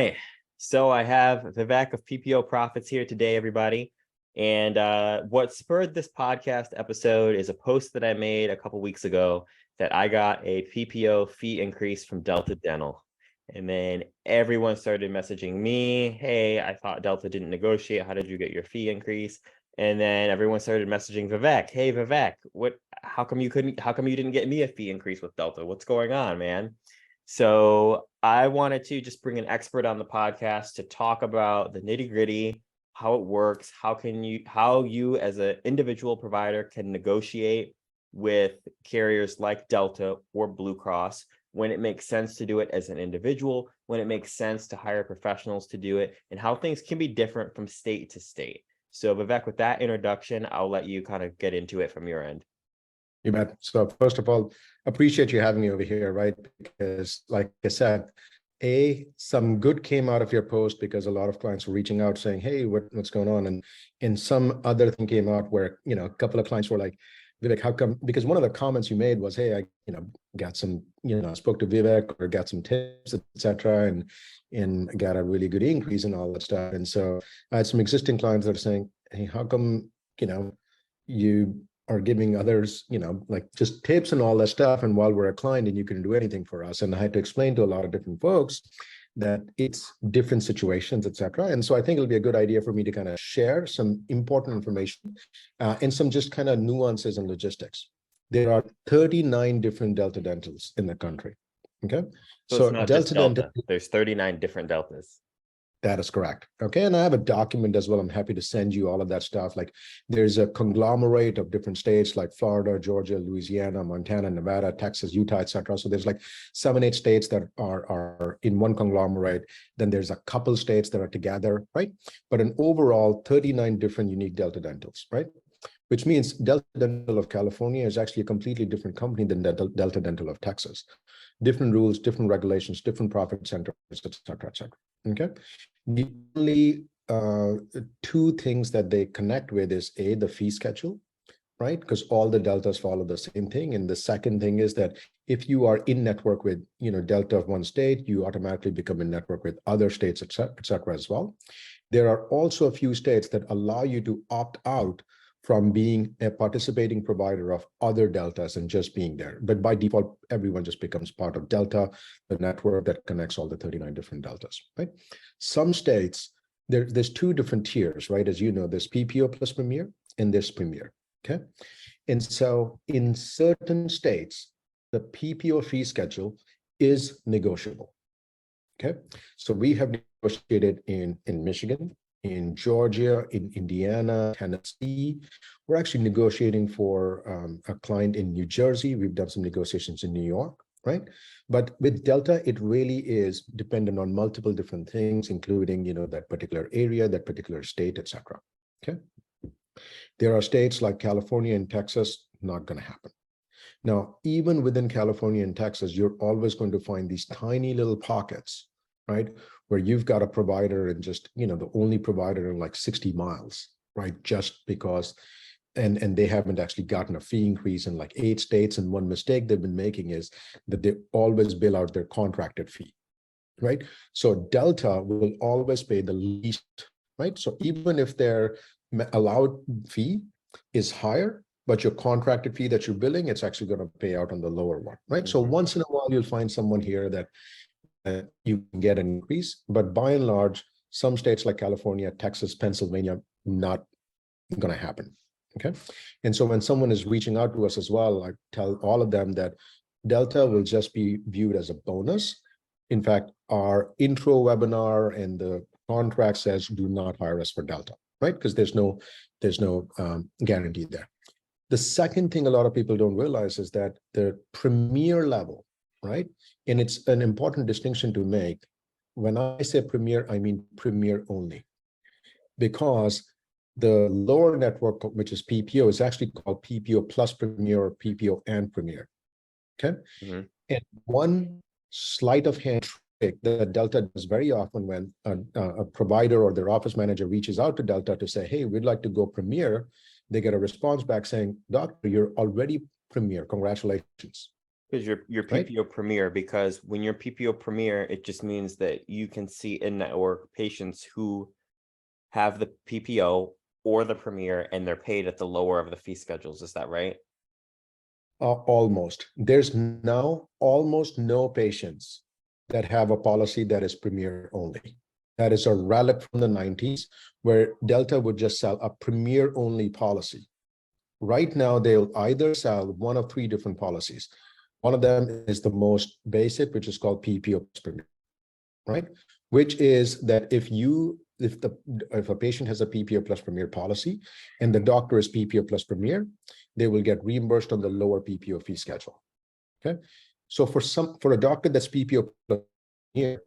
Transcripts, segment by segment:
Hey, so I have Vivek of PPO Profits here today, everybody. And what spurred this podcast episode is a post that I made a couple weeks ago that I got a PPO fee increase from Delta Dental. And then everyone started messaging me, hey, I thought Delta didn't negotiate. How did you get your fee increase? And then everyone started messaging Vivek, hey, Vivek, how come you didn't get me a fee increase with Delta?'s going on, man? So I wanted to just bring an expert on the podcast to talk about the nitty-gritty, how it works, how you as an individual provider can negotiate with carriers like Delta or Blue Cross, when it makes sense to do it as an individual, when it makes sense to hire professionals to do it, and how things can be different from state to state. So Vivek, with that introduction, I'll let you kind of get into it from your end. You bet. So first of all, appreciate you having me over here, right? Because like I said, some good came out of your post because a lot of clients were reaching out saying, hey, what's going on? And some other thing came out where, a couple of clients were like, Vivek, how come? Because one of the comments you made was, hey, I, got some, spoke to Vivek or got some tips, etc., and got a really good increase and all that stuff. And so I had some existing clients that are saying, hey, how come, you are giving others, like just tips and all that stuff. And while we're a client and you couldn't do anything for us. And I had to explain to a lot of different folks that it's different situations, et cetera. And so I think it'll be a good idea for me to kind of share some important information and some just kind of nuances and logistics. There are 39 different Delta Dentals in the country. Okay. So it's not just Delta. There's 39 different Deltas. That is correct. Okay. And I have a document as well. I'm happy to send you all of that stuff. Like there's a conglomerate of different states like Florida, Georgia, Louisiana, Montana, Nevada, Texas, Utah, et cetera. So there's like 7-8 states that are in one conglomerate. Then there's a couple states that are together, right? But an overall 39 different unique Delta Dentals, right? Which means Delta Dental of California is actually a completely different company than Delta Dental of Texas. Different rules, different regulations, different profit centers, et cetera, et cetera. Okay. The only two things that they connect with is the fee schedule, right? Because all the Deltas follow the same thing. And the second thing is that if you are in network with, Delta of one state, you automatically become in network with other states, et cetera, as well. There are also a few states that allow you to opt out from being a participating provider of other Deltas and just being there. But by default, everyone just becomes part of Delta, the network that connects all the 39 different Deltas, right? Some states, there's two different tiers, right? As you know, there's PPO plus Premier and there's Premier, okay? And so in certain states, the PPO fee schedule is negotiable, okay? So we have negotiated in Michigan, in Georgia, in Indiana, Tennessee. We're actually negotiating for a client in New Jersey. We've done some negotiations in New York, right? But with Delta, it really is dependent on multiple different things, including, that particular area, that particular state, et cetera, okay? There are states like California and Texas, not going to happen. Now, even within California and Texas, you're always going to find these tiny little pockets, right? Where you've got a provider and just, the only provider in like 60 miles, right? Just because, and they haven't actually gotten a fee increase in like 8 states. And one mistake they've been making is that they always bill out their contracted fee, right? So Delta will always pay the least, right? So even if their allowed fee is higher, but your contracted fee that you're billing, it's actually going to pay out on the lower one, right? Mm-hmm. So once in a while, you'll find someone here that you can get an increase, but by and large, some states like California, Texas, Pennsylvania, not going to happen. Okay. And so when someone is reaching out to us as well, I tell all of them that Delta will just be viewed as a bonus. In fact, our intro webinar and the contract says do not hire us for Delta, right? Because there's no guarantee there. The second thing a lot of people don't realize is that the premier level, right? And it's an important distinction to make. When I say premier, I mean premier only, because the lower network, which is PPO, is actually called PPO plus Premier or PPO and Premier, okay? Mm-hmm. And one sleight of hand trick that Delta does very often when a provider or their office manager reaches out to Delta to say, hey, we'd like to go Premier, they get a response back saying, doctor, you're already Premier, congratulations. Because you're right? PPO Premier, because when you're PPO Premier, it just means that you can see in-network patients who have the PPO or the Premier, and they're paid at the lower of the fee schedules. Is that right? Almost. There's now almost no patients that have a policy that is Premier only. That is a relic from the 90s, where Delta would just sell a Premier only policy. Right now, they'll either sell one of three different policies. One of them is the most basic, which is called PPO plus Premier, right? Which is that if a patient has a PPO plus Premier policy and the doctor is PPO plus Premier, they will get reimbursed on the lower PPO fee schedule. Okay. So for a doctor that's PPO plus Premier,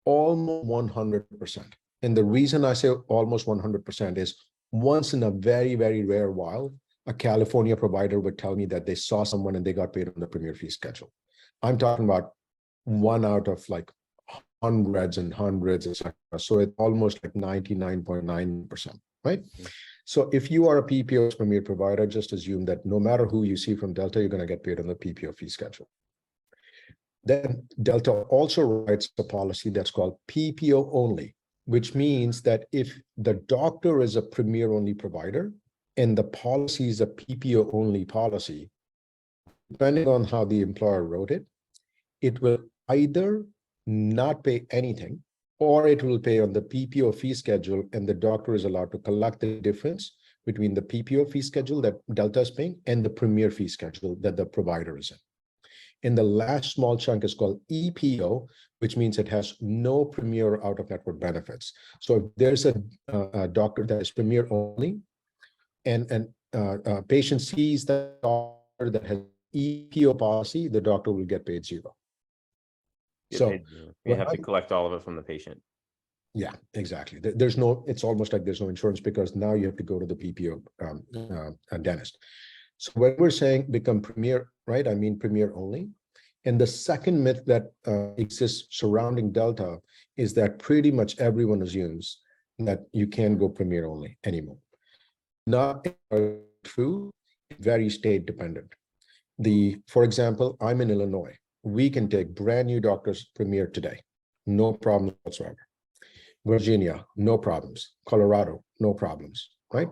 almost 100%. And the reason I say almost 100% is once in a very, very rare while, a California provider would tell me that they saw someone and they got paid on the Premier fee schedule. I'm talking about one out of like hundreds and hundreds, etc. So it's almost like 99.9%, right? Mhm. So if you are a PPO Premier provider, just assume that no matter who you see from Delta, you're going to get paid on the PPO fee schedule. Then Delta also writes a policy that's called PPO only, which means that if the doctor is a Premier only provider and the policy is a PPO only policy, depending on how the employer wrote it, it will either not pay anything, or it will pay on the PPO fee schedule, and the doctor is allowed to collect the difference between the PPO fee schedule that Delta is paying and the Premier fee schedule that the provider is in. And the last small chunk is called EPO, which means it has no Premier or out-of-network benefits. So if there's a doctor that is Premier only, and patient sees the doctor that has EPO policy, the doctor will get paid zero. Get So paid zero. You what have to I'm collect all of it from the patient. Yeah, exactly. There's no, it's almost like there's no insurance because now you have to go to the PPO dentist. So when we're saying become Premier, right, I mean Premier only. And the second myth that exists surrounding Delta is that pretty much everyone assumes that you can't go Premier only anymore. Not true, very state dependent. For example, I'm in Illinois. We can take brand new doctors Premier today, no problem whatsoever. Virginia, no problems. Colorado, no problems, right?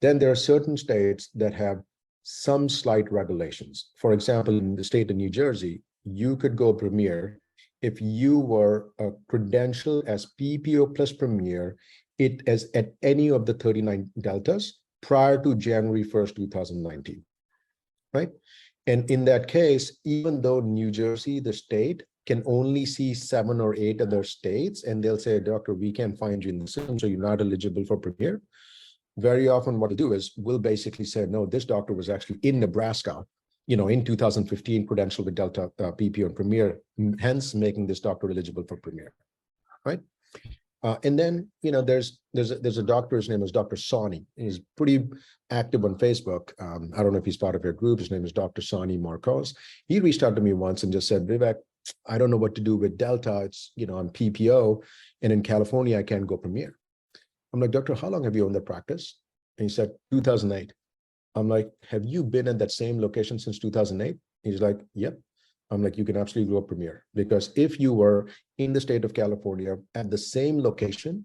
Then there are certain states that have some slight regulations. For example, in the state of New Jersey, you could go Premier if you were a credential as PPO plus Premier, it as at any of the 39 deltas prior to January 1st, 2019, right? And in that case, even though New Jersey, the state, can only see 7 or 8 other states, and they'll say, doctor, we can't find you in the system, so you're not eligible for Premier. Very often what we'll do is we'll basically say, no, this doctor was actually in Nebraska, in 2015, credentialed with Delta PPO and Premier, hence making this doctor eligible for Premier, right? And then, there's a doctor, his name is Dr. Sani. He's pretty active on Facebook. I don't know if he's part of your group. His name is Dr. Sani Marcos. He reached out to me once and just said, Vivek, I don't know what to do with Delta. It's, I'm PPO, and in California, I can't go Premier. I'm like, doctor, how long have you owned that practice? And he said, 2008. I'm like, have you been at that same location since 2008? He's like, yep. I'm like, you can absolutely go Premier, because if you were in the state of California at the same location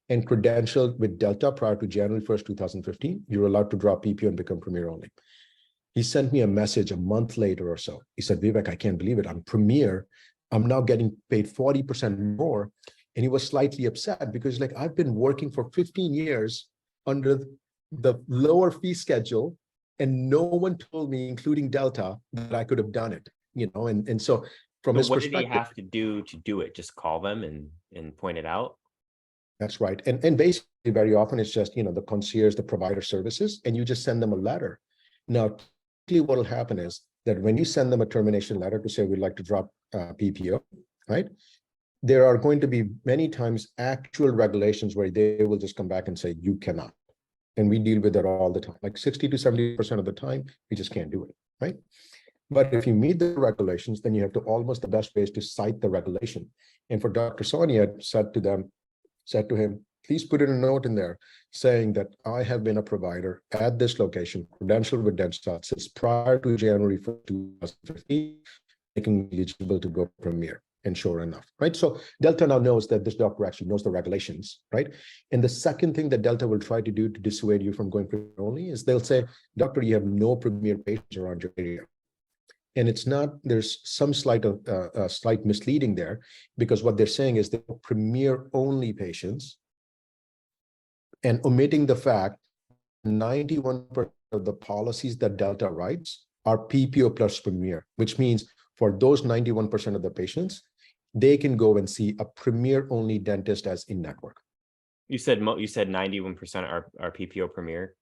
and credentialed with Delta prior to January 1st, 2015, you're allowed to drop PPO and become Premier only. He sent me a message a month later or so. He said, Vivek, I can't believe it. I'm Premier. I'm now getting paid 40% more. And he was slightly upset because I've been working for 15 years under the lower fee schedule, and no one told me, including Delta, that I could have done it, and so from So his what did he perspective, have to do it? Just call them and point it out? that's right. And basically very often it's just, the concierge, the provider services, and you just send them a letter. Now, typically what will happen is that when you send them a termination letter to say, we'd like to drop PPO, right? There are going to be many times actual regulations where they will just come back and say, you cannot. And we deal with that all the time. Like 60 to 70% of the time, we just can't do it, right? But if you meet the regulations, then you have to almost the best way is to cite the regulation. And for Dr. Sonia said to him, please put in a note in there saying that I have been a provider at this location, credentialed with Delta since prior to January 1st, 2015. making eligible to go Premier. And sure enough, right? So Delta now knows that this doctor actually knows the regulations, right? And the second thing that Delta will try to do to dissuade you from going Premier only is they'll say, doctor, you have no Premier patients around your area. And it's not, there's some slight misleading there, because what they're saying is they're Premier only patients and omitting the fact 91% of the policies that Delta writes are PPO plus Premier, which means for those 91% of the patients, they can go and see a Premier only dentist as in network. You said 91% are PPO Premier.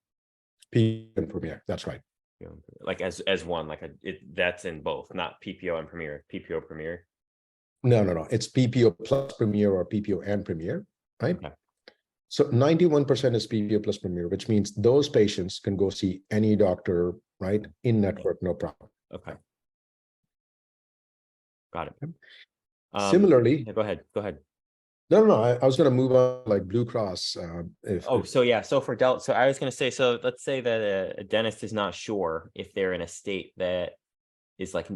PPO and Premier, that's right. Like as one, like that's in both, not PPO and Premier. PPO Premier. No. It's PPO plus Premier or PPO and Premier, right? Okay. So 91% is PPO plus Premier, which means those patients can go see any doctor, right, in network, no problem. Okay. Got it. Similarly, yeah, go ahead. No. I was going to move on like Blue Cross. So for Delta, so I was going to say, so let's say that a dentist is not sure if they're in a state that is like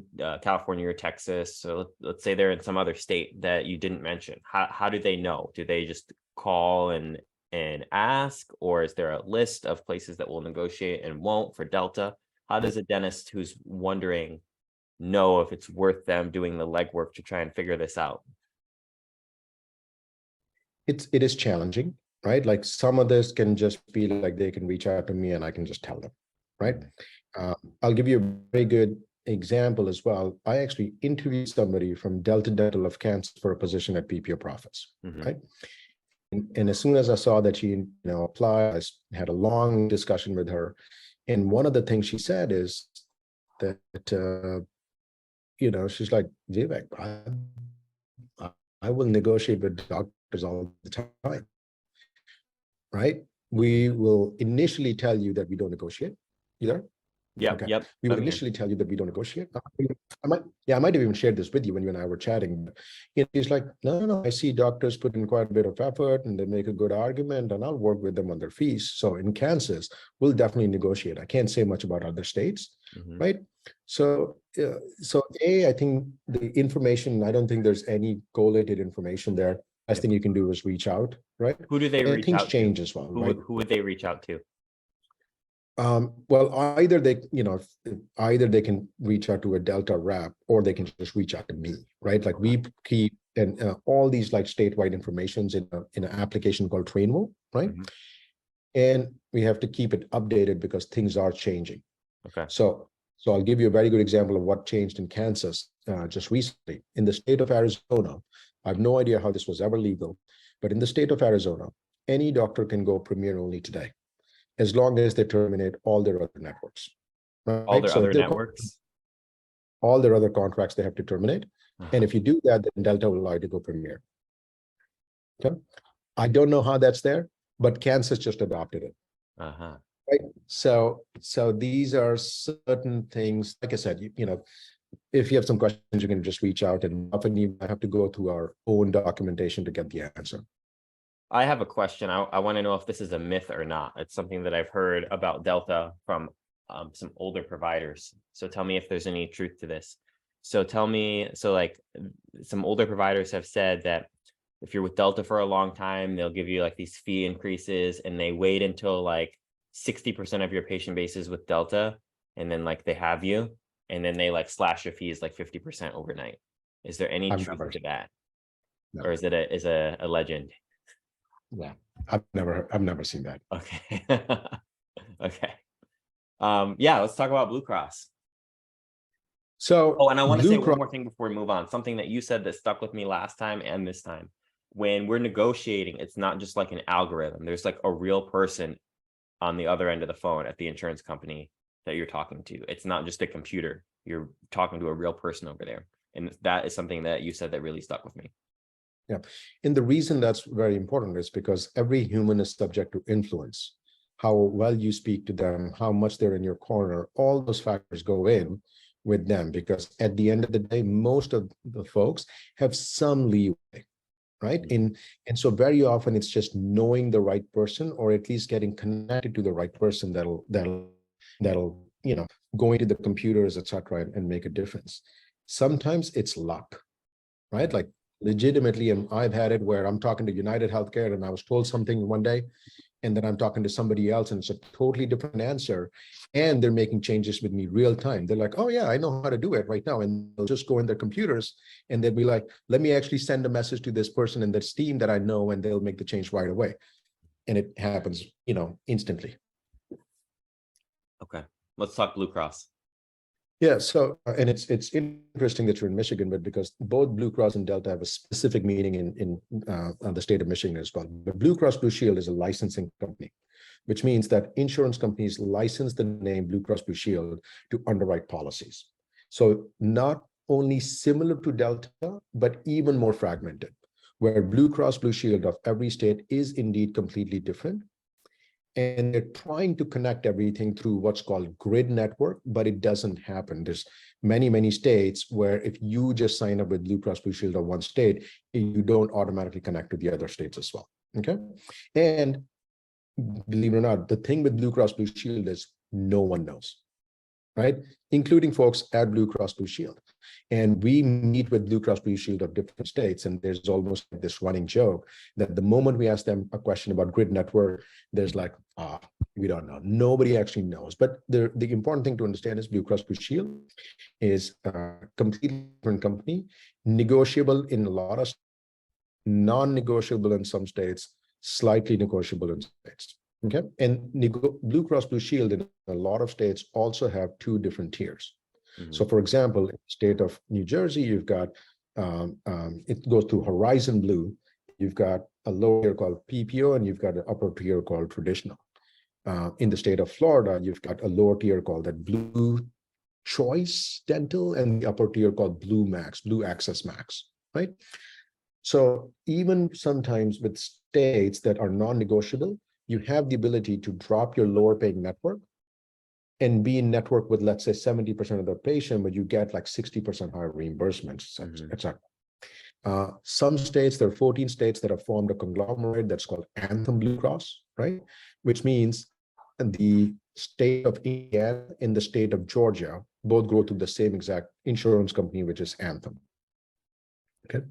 California or Texas. So let's say they're in some other state that you didn't mention. How do they know? Do they just call and ask, or is there a list of places that will negotiate and won't for Delta? How does a dentist who's wondering know if it's worth them doing the legwork to try and figure this out? It is challenging, right? Like some of this can just be like they can reach out to me and I can just tell them, right? I'll give you a very good example as well. I actually interviewed somebody from Delta Dental of Kansas for a position at PPO Profits, right? And as soon as I saw that she, applied, I had a long discussion with her. And one of the things she said is that, she's like, Vivek, I will negotiate with doctors all the time, right? We will initially tell you that we don't negotiate. You there? Yeah. Okay. Yep. We will initially tell you that we don't negotiate. I might have even shared this with you when you and I were chatting. He's like, no, I see doctors put in quite a bit of effort and they make a good argument, and I'll work with them on their fees. So in Kansas, we'll definitely negotiate. I can't say much about other states, right? So, I think the information, I don't think there's any collated information there. Best thing you can do is reach out, right? Who do they reach things out change to? as well, right? Who would they reach out to? Well, either they can reach out to a Delta rep, or they can just reach out to me, right? Like we keep all these like statewide informations in an application called Trainwell, right? And we have to keep it updated because things are changing. Okay. So I'll give you a very good example of what changed in Kansas just recently. In the state of Arizona, I have no idea how this was ever legal, but in the state of Arizona, any doctor can go Premier only today, as long as they terminate all their other networks. Right? All their other networks? All their other contracts they have to terminate. And if you do that, then Delta will allow you to go Premier. Okay. I don't know how that's there, but Kansas just adopted it. Right. So these are certain things, like I said, if you have some questions, you can just reach out, and often you have to go through our own documentation to get the answer. I have a question. I want to know if this is a myth or not. It's something that I've heard about Delta from some older providers. So tell me if there's any truth to this. So tell me, like some older providers have said that if you're with Delta for a long time, they'll give you like these fee increases, and they wait until like 60% of your patient base is with Delta, and then like they have you, and then they like slash your fees like 50% overnight. Is there any truth to that? No. Or is it a legend? Yeah, I've never seen that. Okay. Okay. Yeah, let's talk about Blue Cross. So, and I want to say one more thing before we move on. Something that you said that stuck with me last time and this time. When we're negotiating, it's not just like an algorithm. There's like a real person on the other end of the phone at the insurance company that you're talking to. It's not just a computer. You're talking to a real person over there. And that is something that you said that really stuck with me. Yeah. And the reason that's very important is because every human is subject to influence. How well you speak to them, how much they're in your corner, all those factors go in with them, because at the end of the day, most of the folks have some leeway, right? And so very often it's just knowing the right person, or at least getting connected to the right person that'll go into the computers, etc., and make a difference. Sometimes it's luck, right? Like legitimately, and I've had it where I'm talking to United Healthcare and I was told something one day, and then I'm talking to somebody else and it's a totally different answer. And they're making changes with me real time. They're like, oh yeah, I know how to do it right now. And they'll just go in their computers and they'll be like, let me actually send a message to this person in this team that I know, and they'll make the change right away. And it happens, instantly. Okay, let's talk Blue Cross. Yeah, so and it's interesting that you're in Michigan, but because both Blue Cross and Delta have a specific meaning in the state of Michigan as well. But Blue Cross Blue Shield is a licensing company, which means that insurance companies license the name Blue Cross Blue Shield to underwrite policies. So not only similar to Delta, but even more fragmented, where Blue Cross Blue Shield of every state is indeed completely different. And they're trying to connect everything through what's called grid network, but it doesn't happen. There's many states where if you just sign up with Blue Cross Blue Shield of one state, you don't automatically connect to the other states as well. Okay. And believe it or not, the thing with Blue Cross Blue Shield is no one knows, right? Including folks at Blue Cross Blue Shield. And we meet with Blue Cross Blue Shield of different states, and there's almost this running joke that the moment we ask them a question about grid network, there's like, we don't know. Nobody actually knows. But the important thing to understand is Blue Cross Blue Shield is a completely different company, negotiable in a lot of, non-negotiable in some states, slightly negotiable in states. Okay, and Blue Cross Blue Shield in a lot of states also have two different tiers. Mm-hmm. So, for example, in the state of New Jersey, you've got it goes through Horizon Blue. You've got a lower tier called PPO, and you've got an upper tier called Traditional. In the state of Florida, you've got a lower tier called that Blue Choice Dental, and the upper tier called Blue Max, Blue Access Max, right? So even sometimes with states that are non-negotiable, you have the ability to drop your lower paying network and be in network with, let's say, 70% of the patient, but you get like 60% higher reimbursements, etc. Some states, there are 14 states that have formed a conglomerate that's called Anthem Blue Cross, right? Which means the state of Indiana and the state of Georgia both go through the same exact insurance company, which is Anthem. Okay.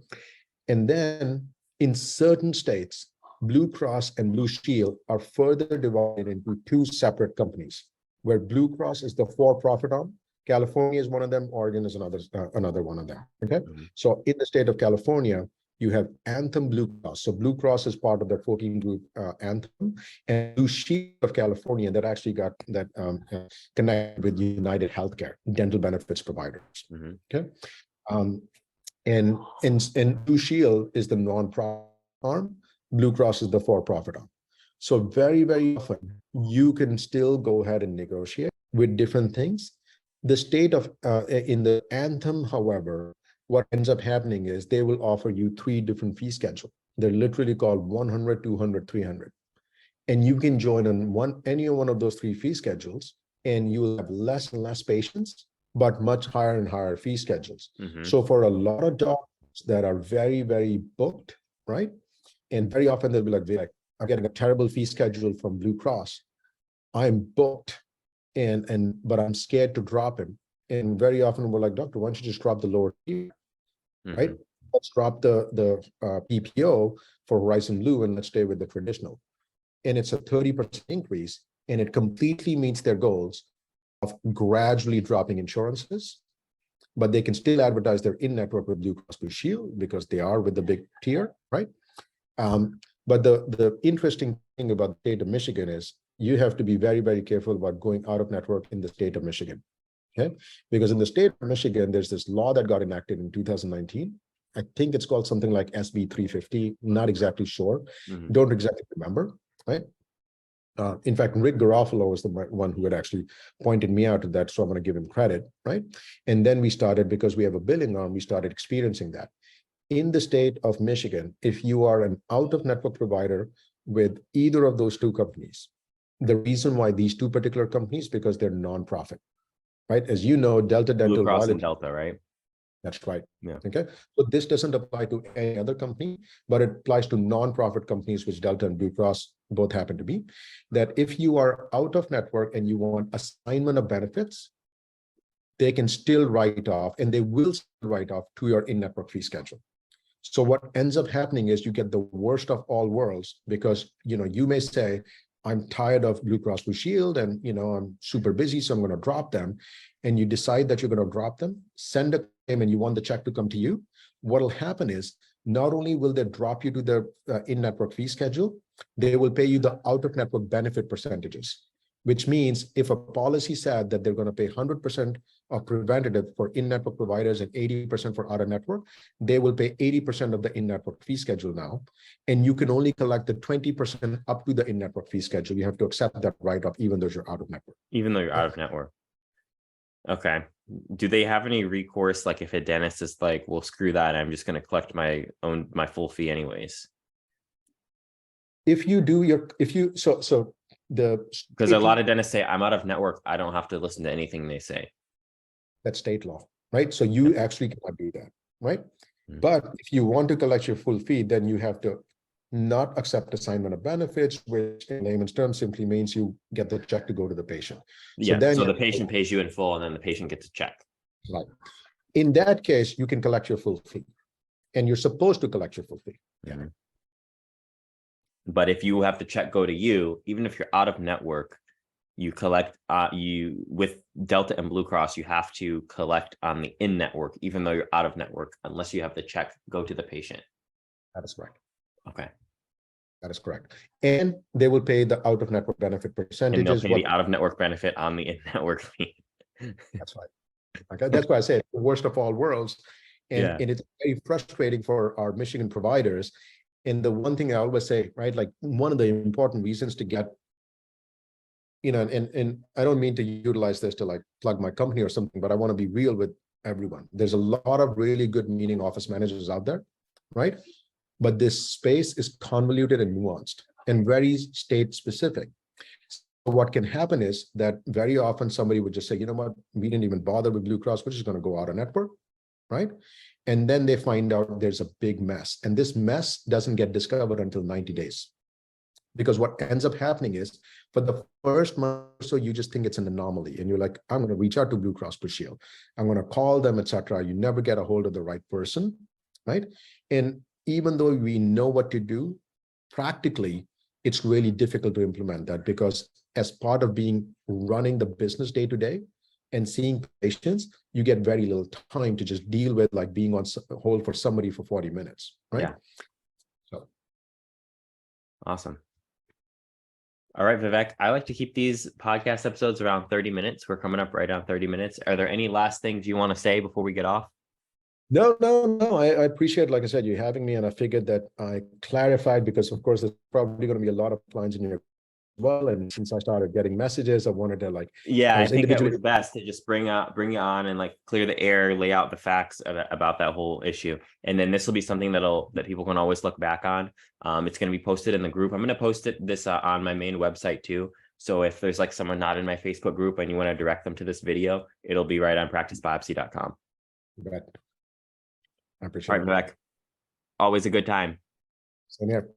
And then in certain states, Blue Cross and Blue Shield are further divided into two separate companies, where Blue Cross is the for-profit arm. California is one of them. Oregon is another one of them. Okay. So in the state of California, you have Anthem Blue Cross. So Blue Cross is part of that 14 group Anthem, and Blue Shield of California that actually got that connected with United Healthcare, dental benefits providers. Okay. And Blue Shield is the non-profit arm. Blue Cross is the for-profit arm. So very often you can still go ahead and negotiate with different things. The state of in the Anthem, however, what ends up happening is they will offer you three different fee schedules. They're literally called 100, 200, 300. And you can join on any one of those three fee schedules, and you will have less and less patients, but much higher and higher fee schedules. So for a lot of doctors that are very booked, right? And very often they'll be like, I'm getting a terrible fee schedule from Blue Cross. I'm booked, but I'm scared to drop him. And very often we're like, doctor, why don't you just drop the lower tier, right? Let's drop the PPO for Horizon Blue and let's stay with the Traditional. And it's a 30% increase, and it completely meets their goals of gradually dropping insurances, but they can still advertise they're in network with Blue Cross Blue Shield because they are with the big tier, right? But the interesting thing about the state of Michigan is you have to be very careful about going out of network in the state of Michigan, okay? Because in the state of Michigan, there's this law that got enacted in 2019. I think it's called something like SB 350, not exactly sure, don't exactly remember, right? In fact, Rick Garofalo was the one who had actually pointed me out to that, so I'm going to give him credit, right? And then we started, because we have a billing arm, we started experiencing that. In the state of Michigan, if you are an out-of-network provider with either of those two companies, the reason why these two particular companies, because they're nonprofit, right? As you know, Delta Dental, Blue Cross and Delta, right? That's right. Yeah. Okay. So this doesn't apply to any other company, but it applies to nonprofit companies, which Delta and Blue Cross both happen to be. That if you are out of network and you want assignment of benefits, they can still write off, and they will still write off to your in-network fee schedule. So what ends up happening is you get the worst of all worlds, because you may say, I'm tired of Blue Cross Blue Shield, and I'm super busy, so I'm going to drop them. And you decide that you're going to drop them, send a claim, and you want the check to come to you. What will happen is, not only will they drop you to the in-network fee schedule, they will pay you the out-of-network benefit percentages, which means if a policy said that they're going to pay 100% of preventative for in-network providers and 80% for out-of-network, they will pay 80% of the in-network fee schedule now. And you can only collect the 20% up to the in-network fee schedule. You have to accept that write-off even though you're out-of-network. Even though you're out-of-network. Okay. Do they have any recourse, like if a dentist is like, well, screw that, I'm just going to collect my full fee anyways? Because a lot of dentists say, I'm out of network, I don't have to listen to anything they say. That's state law, right? So you actually cannot do that, right? Mm-hmm. But if you want to collect your full fee, then you have to not accept assignment of benefits, which in layman's terms simply means you get the check to go to the patient. So the patient pays you in full, and then the patient gets a check. Right. In that case, you can collect your full fee, and you're supposed to collect your full fee. Yeah. Mm-hmm. But if you have the check go to you, even if you're out of network, you collect with Delta and Blue Cross, you have to collect on the in-network, even though you're out of network, unless you have the check go to the patient. That is right. Okay. That is correct. And they will pay the out-of-network benefit percentages. And they'll pay the out-of-network benefit on the in-network fee. That's right. Okay. That's why I said the worst of all worlds. And it's very frustrating for our Michigan providers. And the one thing I always say, right, like one of the important reasons to get, and I don't mean to utilize this to like plug my company or something, but I want to be real with everyone. There's a lot of really good meeting office managers out there, right? But this space is convoluted and nuanced and very state specific. So what can happen is that very often somebody would just say, you know what, we didn't even bother with Blue Cross, we're just going to go out of network, right? And then they find out there's a big mess. And this mess doesn't get discovered until 90 days. Because what ends up happening is for the first month or so, you just think it's an anomaly. And you're like, I'm going to reach out to Blue Cross Blue Shield. I'm going to call them, etc. You never get a hold of the right person, right? And even though we know what to do, practically, it's really difficult to implement that, because as part of running the business day to day and seeing patients, you get very little time to just deal with like being on hold for somebody for 40 minutes, right? Yeah. So. Awesome. All right, Vivek, I like to keep these podcast episodes around 30 minutes. We're coming up right on 30 minutes. Are there any last things you want to say before we get off? No. I appreciate, like I said, you having me, and I figured that I clarified, because of course there's probably going to be a lot of clients in your well, and since I started getting messages, I wanted to like, I think it was best to just bring you on and like clear the air, lay out the facts about that whole issue, and then this will be something that people can always look back on. It's going to be posted in the group. I'm going to post this on my main website too. So if there's like someone not in my Facebook group and you want to direct them to this video, it'll be right on practicebiopsy.com. I appreciate it. All right, Vivek. Always a good time. Same here.